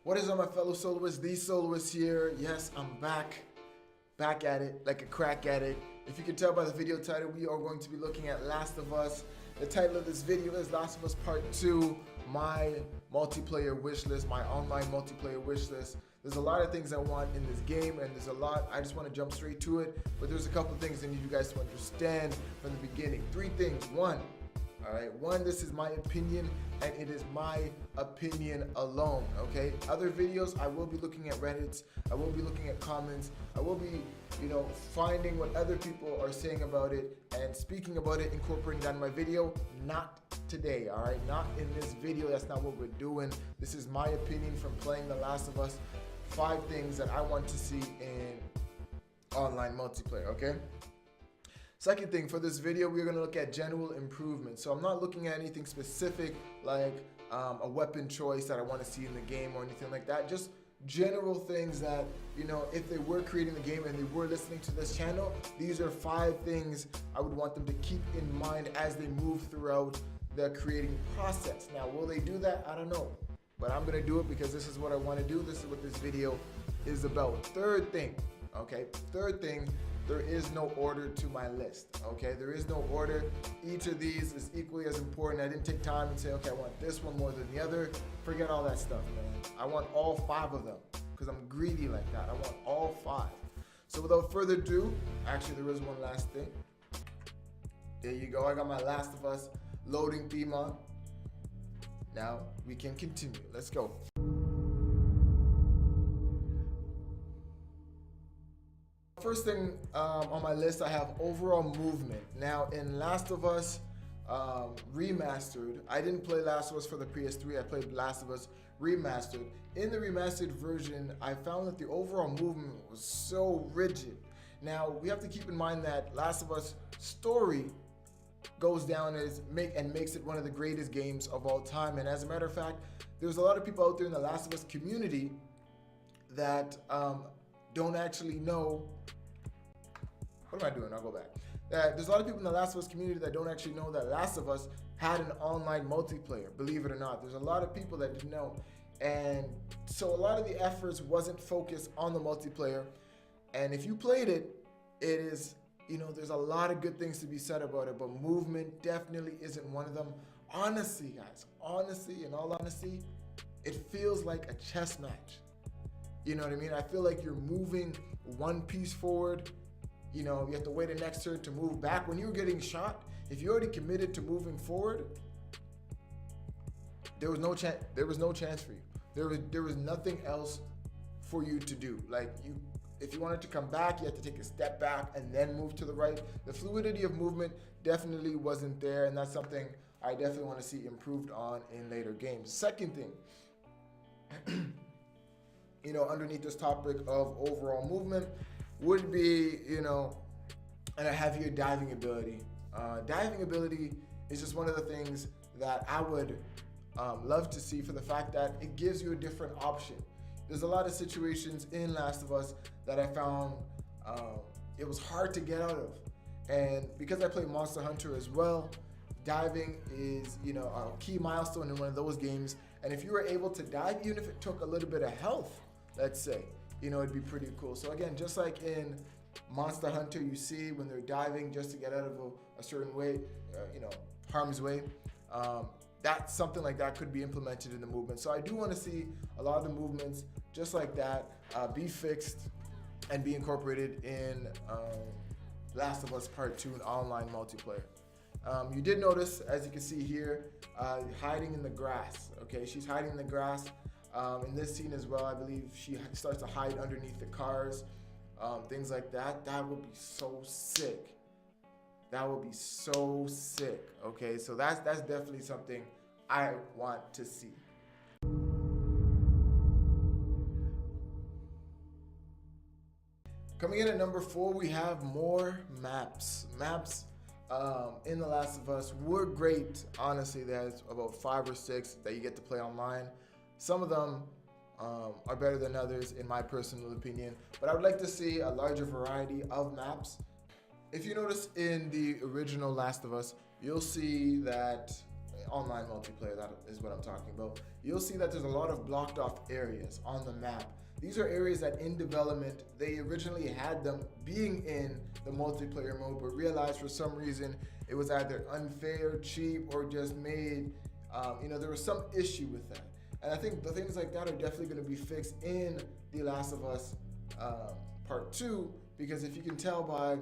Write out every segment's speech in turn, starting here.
What is up, my fellow soloists? TheeSoloist here. Yes, I'm back at it like a crack at it. If you can tell by the video title, we are going to be looking at Last of Us. The title of this video is Last of Us Part 2, my multiplayer wish list, my online multiplayer wish list. There's a lot of things I want in this game, and there's a lot, I just want to jump straight to it, but there's a couple things I need you guys to understand from the beginning. Three things. One, this is my opinion, and it is my opinion alone, okay? Other videos, I will be looking at Reddits, I will be looking at comments, I will be, finding what other people are saying about it and speaking about it, incorporating that in my video. Not today, all right? Not in this video, that's not what we're doing. This is my opinion from playing The Last of Us. 5 things that I want to see in online multiplayer, okay? Second thing, for this video, we're going to look at general improvements. So I'm not looking at anything specific like a weapon choice that I want to see in the game or anything like that. Just general things that, if they were creating the game and they were listening to this channel, these are 5 things I would want them to keep in mind as they move throughout the creating process. Now, will they do that? I don't know. But I'm going to do it because this is what I want to do. This is what this video is about. Third thing, there is no order to my list, okay? There is no order. Each of these is equally as important. I didn't take time and say, okay, I want this one more than the other. Forget all that stuff, man. I want all 5 of them because I'm greedy like that. I want all 5. So without further ado, actually there is one last thing. There you go. I got my Last of Us loading theme on. Now we can continue. Let's go. First thing on my list, I have overall movement. Now in Last of Us Remastered, I didn't play Last of Us for the PS3, I played Last of Us Remastered. In the remastered version, I found that the overall movement was so rigid. Now we have to keep in mind that Last of Us story goes down as makes it one of the greatest games of all time. And as a matter of fact, there's a lot of people out there in the Last of Us community that don't actually know. What am I doing? I'll go back. There's a lot of people in the Last of Us community that don't actually know that Last of Us had an online multiplayer, believe it or not. There's a lot of people that didn't know. And so a lot of the efforts wasn't focused on the multiplayer. And if you played it, it is, there's a lot of good things to be said about it, but movement definitely isn't one of them. Honestly, guys, in all honesty, it feels like a chess match. You know what I mean? I feel like you're moving one piece forward. You have to wait the next turn to move back. When you're getting shot, if you already committed to moving forward, there was no chance. There was no chance for you. There was nothing else for you to do. Like if you wanted to come back, you had to take a step back and then move to the right. The fluidity of movement definitely wasn't there, and that's something I definitely want to see improved on in later games. Second thing, underneath this topic of overall movement would be, and a heavier diving ability. Diving ability is just one of the things that I would love to see, for the fact that it gives you a different option. There's a lot of situations in Last of Us that I found it was hard to get out of. And because I play Monster Hunter as well, diving is, a key milestone in one of those games. And if you were able to dive, even if it took a little bit of health, let's say, it'd be pretty cool. So again, just like in Monster Hunter, you see when they're diving just to get out of a certain way, harm's way, that's something like that could be implemented in the movement. So I do want to see a lot of the movements just like that be fixed and be incorporated in Last of Us Part 2 in online multiplayer. You did notice, as you can see here, hiding in the grass. Okay, she's hiding in the grass. In this scene as well, I believe she starts to hide underneath the cars, things like that. That would be so sick. That would be so sick. Okay, so that's definitely something I want to see. Coming in at number 4, we have more maps. Maps in The Last of Us were great. Honestly, there's about 5 or 6 that you get to play online. Some of them are better than others, in my personal opinion, but I would like to see a larger variety of maps. If you notice in the original Last of Us, you'll see that online multiplayer, that is what I'm talking about, you'll see that there's a lot of blocked off areas on the map. These are areas that in development, they originally had them being in the multiplayer mode, but realized for some reason it was either unfair, cheap, or just made, there was some issue with that. And I think the things like that are definitely going to be fixed in The Last of Us Part 2, because if you can tell by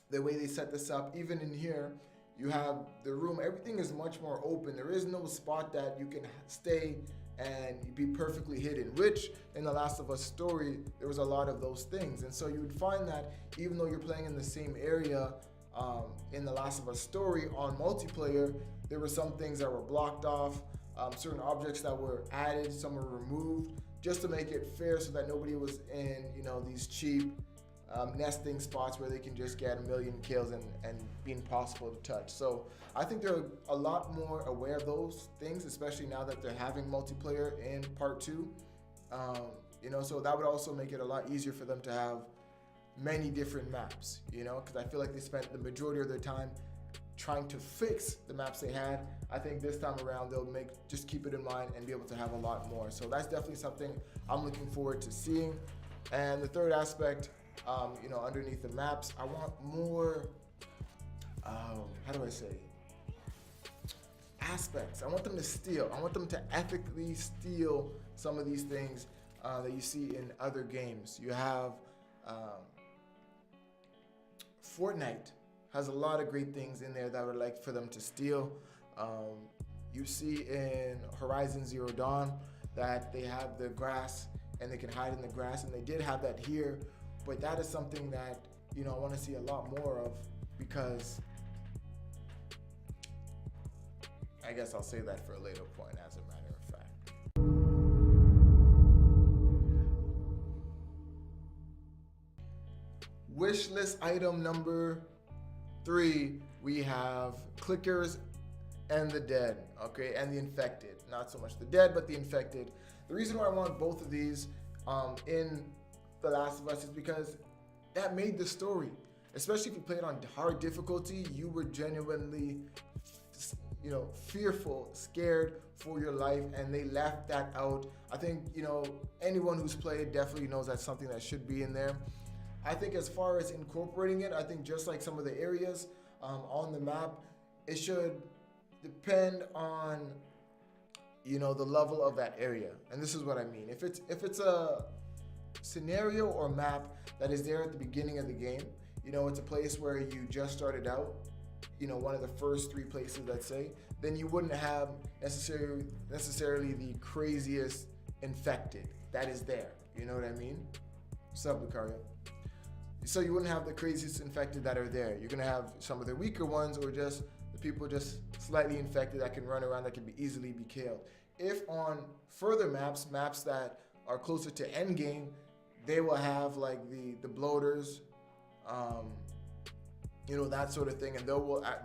the way they set this up, even in here, you have the room, everything is much more open. There is no spot that you can stay and be perfectly hidden, which in The Last of Us story, there was a lot of those things. And so you would find that even though you're playing in the same area in The Last of Us story on multiplayer, there were some things that were blocked off, certain objects that were added, some were removed, just to make it fair so that nobody was in, these cheap nesting spots where they can just get a million kills and be impossible to touch. So I think they're a lot more aware of those things, especially now that they're having multiplayer in part 2. So that would also make it a lot easier for them to have many different maps, because I feel like they spent the majority of their time trying to fix the maps they had. I think this time around they'll just keep it in mind and be able to have a lot more. So that's definitely something I'm looking forward to seeing. And the third aspect, underneath the maps, I want more, how do I say, aspects. I want them to steal. I want them to ethically steal some of these things that you see in other games. You have Fortnite has a lot of great things in there that I would like for them to steal. You see in Horizon Zero Dawn that they have the grass and they can hide in the grass, and they did have that here, but that is something that I want to see a lot more of, because I guess I'll say that for a later point, as a matter of fact. Wish list item number 3, we have clickers and the dead, okay, and the infected. Not so much the dead, but the infected. The reason why I want both of these in The Last of Us is because that made the story. Especially if you played on hard difficulty, you were genuinely, fearful, scared for your life, and they left that out. I think, anyone who's played definitely knows that's something that should be in there. I think as far as incorporating it, I think just like some of the areas on the map, it should depend on, the level of that area. And this is what I mean. If it's a scenario or map that is there at the beginning of the game, it's a place where you just started out, one of the first 3 places, let's say, then you wouldn't have necessarily the craziest infected that is there. You know what I mean? What's up, Lucario? So you wouldn't have the craziest infected that are there. You're gonna have some of the weaker ones, or just the people just slightly infected that can run around, that can easily be killed. If on further maps that are closer to endgame, they will have like the bloaters, that sort of thing, and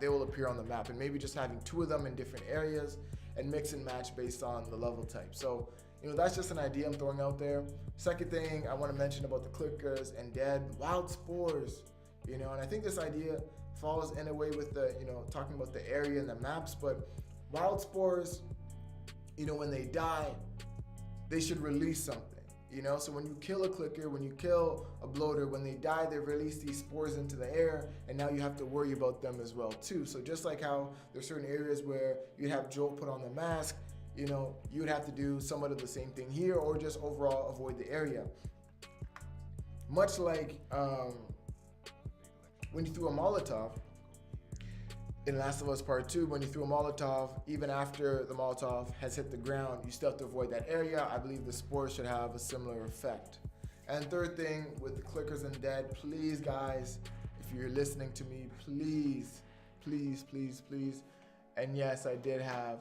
they will appear on the map, and maybe just having 2 of them in different areas and mix and match based on the level type. So that's just an idea I'm throwing out there. Second thing I want to mention about the clickers and dead, wild spores, and I think this idea falls in a way with the, talking about the area and the maps, but wild spores, when they die, they should release something, so when you kill a clicker, when you kill a bloater, when they die, they release these spores into the air, and now you have to worry about them as well too. So just like how there's certain areas where you'd have Joel put on the mask, you would have to do somewhat of the same thing here, or just overall avoid the area. Much like when you threw a Molotov in Last of Us Part 2, when you threw a Molotov, even after the Molotov has hit the ground, you still have to avoid that area. I believe the spores should have a similar effect. And third thing, with the clickers and dead, please guys, if you're listening to me, please, please, please, please, and yes, I did have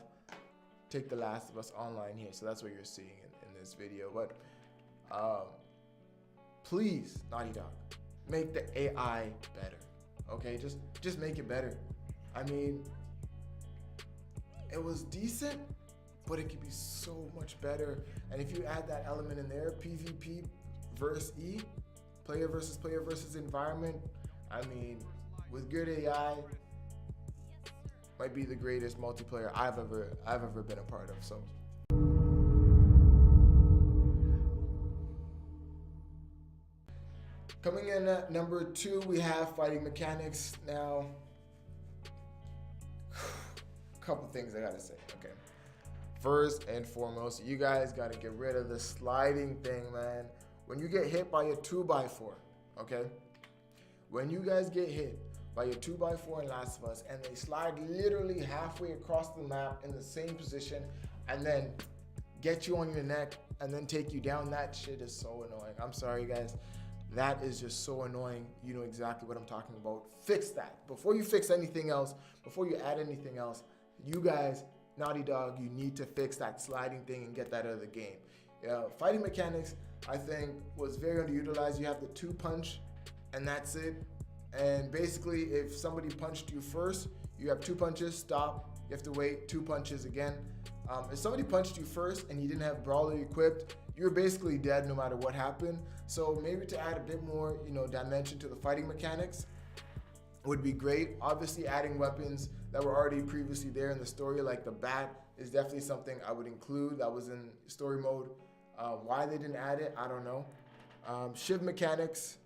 Take The Last of Us Online here, so that's what you're seeing in this video, but please, Naughty Dog, make the AI better, okay? Just make it better. I mean, it was decent, but it could be so much better. And if you add that element in there, PvP versus E, player versus environment, I mean, with good AI, might be the greatest multiplayer I've ever been a part of. So. Coming in at number 2, we have fighting mechanics. Now, a couple things I gotta say. Okay, first and foremost, you guys gotta get rid of the sliding thing, man. When you get hit by a 2x4, okay? When you guys get hit by a 2x4 in Last of Us and they slide literally halfway across the map in the same position and then get you on your neck and then take you down, that shit is so annoying. I'm sorry, guys. That is just so annoying. You know exactly what I'm talking about. Fix that. Before you fix anything else, before you add anything else, you guys, Naughty Dog, you need to fix that sliding thing and get that out of the game. Fighting mechanics, I think, was very underutilized. You have the 2-punch, and that's it. And basically, if somebody punched you first, you have 2 punches, stop. You have to wait, 2 punches again. If somebody punched you first and you didn't have Brawler equipped, you're basically dead no matter what happened. So maybe to add a bit more, dimension to the fighting mechanics would be great. Obviously, adding weapons that were already previously there in the story, like the bat, is definitely something I would include. That was in story mode. Why they didn't add it, I don't know. Shiv mechanics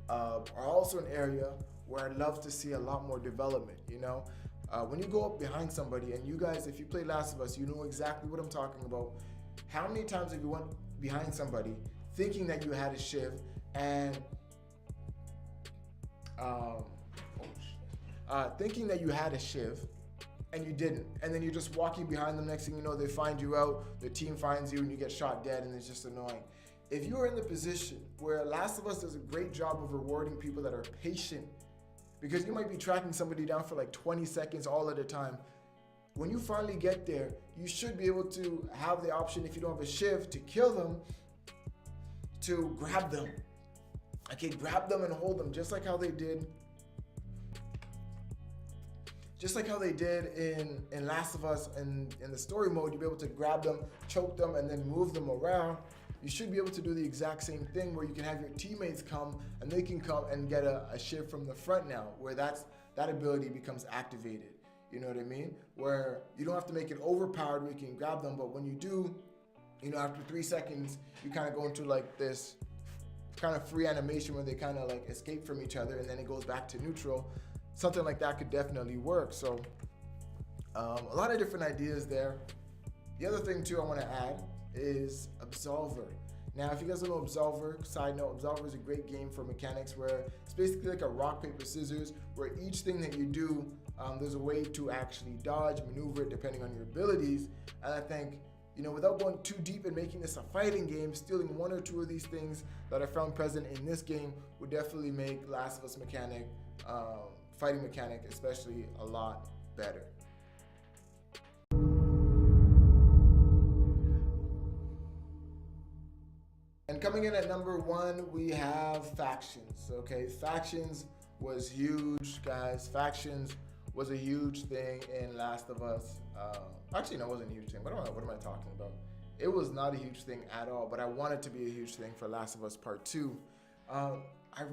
are also an area where I'd love to see a lot more development, When you go up behind somebody, and you guys, if you play Last of Us, you know exactly what I'm talking about. How many times have you went behind somebody thinking that you had a shiv and thinking that you had a shiv and you didn't, and then you're just walking behind them, next thing you know they find you out, the team finds you and you get shot dead, and it's just annoying. If you are in the position where Last of Us does a great job of rewarding people that are patient, because you might be tracking somebody down for like 20 seconds all at a time, when you finally get there, you should be able to have the option, if you don't have a shiv, to kill them, to grab them. Okay, grab them and hold them, just like how they did in Last of Us, and in the story mode, you'll be able to grab them, choke them, and then move them around. You should be able to do the exact same thing where you can have your teammates come and they can come and get a shiv from the front now, where that ability becomes activated. You know what I mean? Where you don't have to make it overpowered where you can grab them, but when you do, after 3 seconds, you kind of go into like this kind of free animation where they kind of like escape from each other and then it goes back to neutral. Something like that could definitely work. So a lot of different ideas there. The other thing too I want to add is Absolver. Now, if you guys don't know Absolver, side note, Absolver is a great game for mechanics where it's basically like a rock, paper, scissors, where each thing that you do, there's a way to actually dodge, maneuver it depending on your abilities. And I think, without going too deep and making this a fighting game, stealing 1 or 2 of these things that I found present in this game would definitely make Last of Us mechanic, fighting mechanic especially, a lot better. And coming in at number 1, we have factions. Okay, factions was huge, guys. Factions was a huge thing in Last of Us. Actually, no, it wasn't a huge thing. What am I talking about? It was not a huge thing at all, but I want it to be a huge thing for Last of Us Part 2. I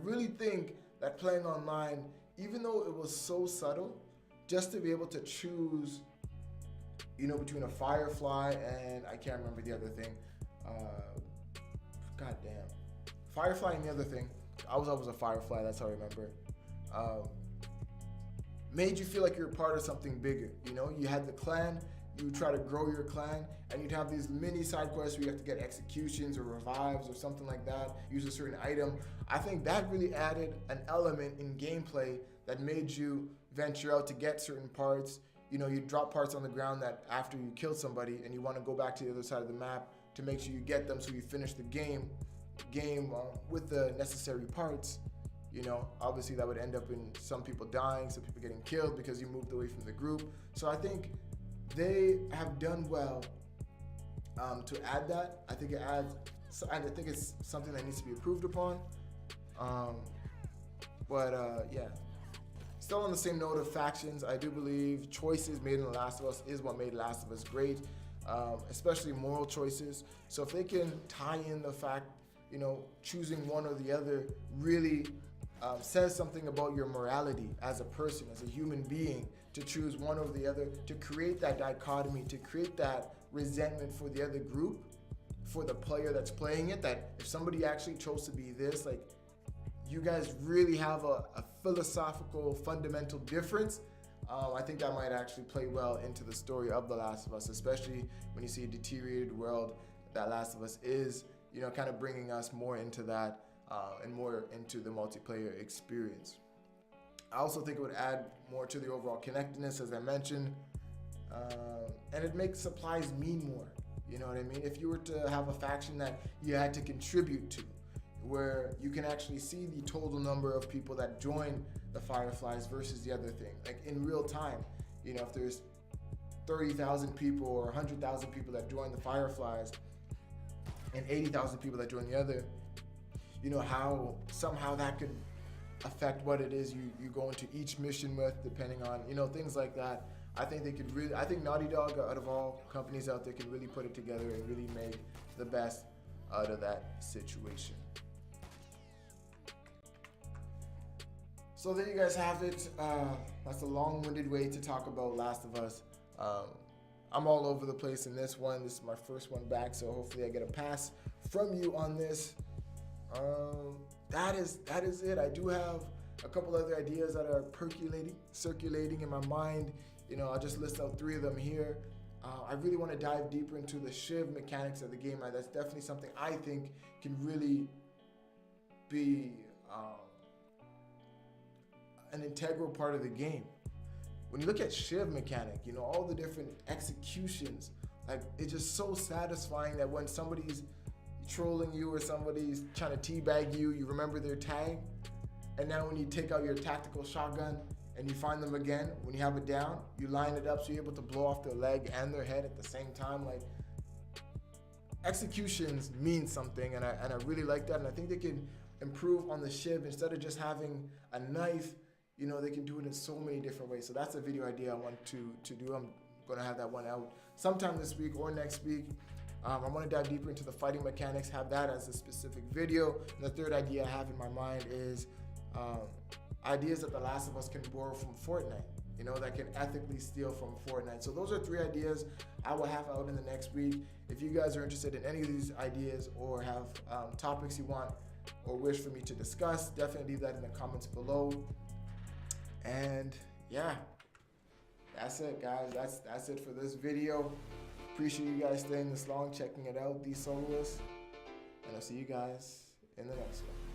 really think that playing online, even though it was so subtle, just to be able to choose, between a Firefly and I can't remember the other thing. God damn. Firefly and the other thing. I was always a Firefly, that's how I remember. Made you feel like you're part of something bigger. You had the clan, you would try to grow your clan, and you'd have these mini side quests where you have to get executions or revives or something like that, use a certain item. I think that really added an element in gameplay that made you venture out to get certain parts. You drop parts on the ground that after you kill somebody and you want to go back to the other side of the map to make sure you get them so you finish the game with the necessary parts. Obviously that would end up in some people dying, some people getting killed because you moved away from the group. So I think they have done well to add that. I think it's something that needs to be improved upon. Yeah. Still on the same note of factions, I do believe choices made in The Last of Us is what made Last of Us great. Especially moral choices. So if they can tie in the fact, choosing one or the other really says something about your morality as a person, as a human being, to choose one over the other, to create that dichotomy, to create that resentment for the other group, for the player that's playing it, that if somebody actually chose to be this, like, you guys really have a philosophical, fundamental difference. I think that might actually play well into the story of The Last of Us, especially when you see a deteriorated world that Last of Us is, you know, kind of bringing us more into that and more into the multiplayer experience. I also think it would add more to the overall connectedness, as I mentioned, and it makes supplies mean more. You know what I mean? If you were to have a faction that you had to contribute to, where you can actually see the total number of people that join the Fireflies versus the other thing, like in real time, you know, if there's 30,000 people or 100,000 people that join the Fireflies and 80,000 people that join the other, you know, how somehow that could affect what it is you go into each mission with, depending on, you know, things like that. I think they could really, I think Naughty Dog, out of all companies out there, can really put it together and really make the best out of that situation. So there you guys have it. That's a long-winded way to talk about Last of Us. I'm all over the place in this one. This is my first one back, so hopefully I get a pass from you on this. That is it. I do have a couple other ideas that are circulating in my mind. You know, I'll just list out 3 of them here. I really want to dive deeper into the shiv mechanics of the game. That's definitely something I think can really be an integral part of the game. When you look at shiv mechanic, you know, all the different executions, like, it's just so satisfying that when somebody's trolling you or somebody's trying to teabag you, you remember their tag, and now when you take out your tactical shotgun and you find them again, when you have it down, you line it up so you're able to blow off their leg and their head at the same time. Like, executions mean something, and I really like that, and I think they can improve on the shiv. Instead of just having a knife, you know, they can do it in so many different ways. So that's a video idea I want to do. I'm gonna have that one out sometime this week or next week. I want to dive deeper into the fighting mechanics, have that as a specific video. And the third idea I have in my mind is ideas that The Last of Us can borrow from Fortnite, you know, that can ethically steal from Fortnite. So those are 3 ideas I will have out in the next week. If you guys are interested in any of these ideas or have topics you want or wish for me to discuss, definitely leave that in the comments below. And yeah, that's it, guys. That's it for this video. Appreciate you guys staying this long, checking it out, TheeSoloist. And I'll see you guys in the next one.